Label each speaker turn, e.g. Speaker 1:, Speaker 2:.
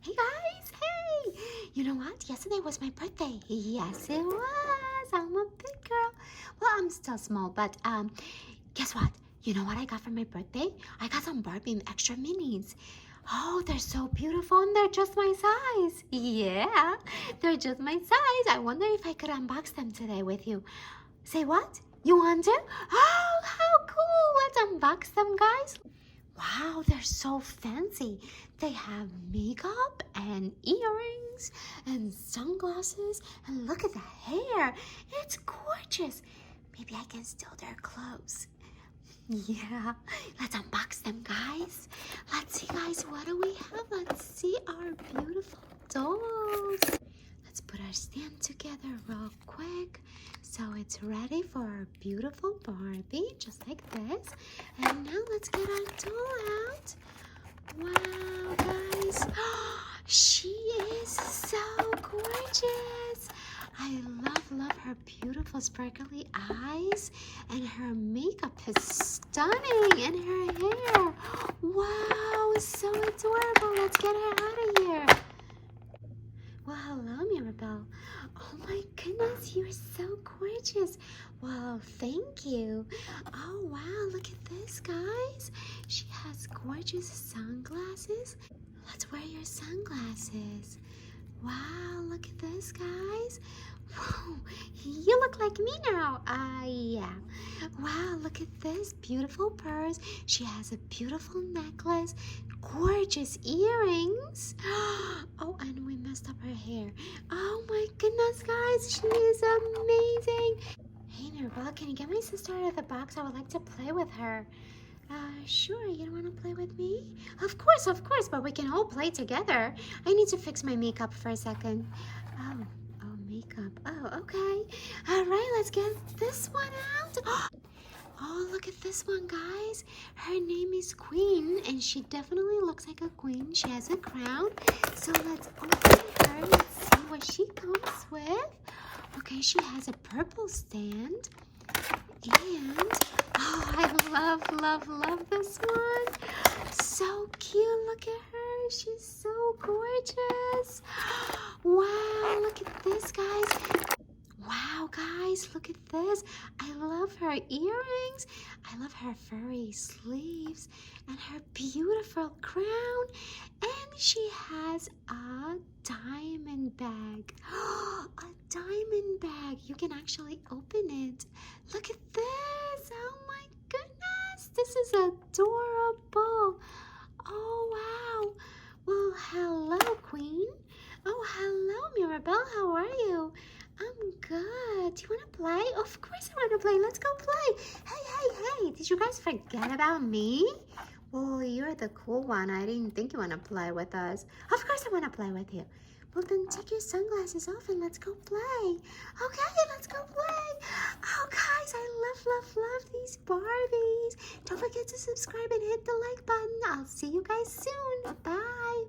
Speaker 1: Hey guys, hey! You know what? Yesterday was my birthday. Yes, it was. I'm a big girl. Well, I'm still small, but guess what? You know what I got for my birthday? I got some Barbie extra minis. Oh, they're so beautiful and they're just my size. Yeah, they're just my size. I wonder if I could unbox them today with you. Say what? You want to? Oh, how cool! Let's unbox them, guys. Wow, they're so fancy. They have makeup and earrings and sunglasses. And look at the hair. It's gorgeous. Maybe I can steal their clothes. Yeah, let's unbox them, guys. Let's see, guys, what do we have? Let's see our beautiful dolls. Let's put our stand together real quick so it's ready for our beautiful Barbie, just like this. And now let's get our doll out. Wow, guys. She is so gorgeous. I love her beautiful sparkly eyes, and her makeup is stunning, and her hair. Wow, so adorable. Let's get her out of here. Well, hello, Mirabel. Oh my goodness, you're so gorgeous. Well, thank you. Oh wow, look at this, guys. She has gorgeous sunglasses. Let's wear your sunglasses. Wow, look at this, guys. Whoa, you look like me now. Yeah. Wow, look at this beautiful purse. She has a beautiful necklace, gorgeous earrings. Oh, and we messed up her hair. Oh my goodness, guys, she is amazing. Hey, Mirabel, can you get my sister out of the box? I would like to play with her. Sure, you don't want to play with me? Of course, but we can all play together. I need to fix my makeup for a second. Oh, makeup. Oh, okay. All right, let's get this one out. Oh, look at this one, guys. Her name is Queen, and she definitely looks like a queen. She has a crown. So let's open her and see what she comes with. Okay, she has a purple stand. And, oh, I love this one. So cute. Look at her. She's so gorgeous. Wow, look at this, guys. Wow, guys, look at this. I love her earrings. I love her furry sleeves and her beautiful crown. And she has a diamond bag. A diamond bag. You can actually open it. Look at this. Oh my goodness. This is adorable. Oh, wow. Well, hello, Queen. Oh, hello, Mirabel. How are you? I'm good. Do you want to play? Of course I want to play. Let's go play. Hey. Did you guys forget about me? Well, you're the cool one. I didn't think you want to play with us. Of course I want to play with you. Well, then take your sunglasses off and let's go play. Okay, let's go play. Oh, guys, I love these Barbies. Don't forget to subscribe and hit the like button. I'll see you guys soon. Bye.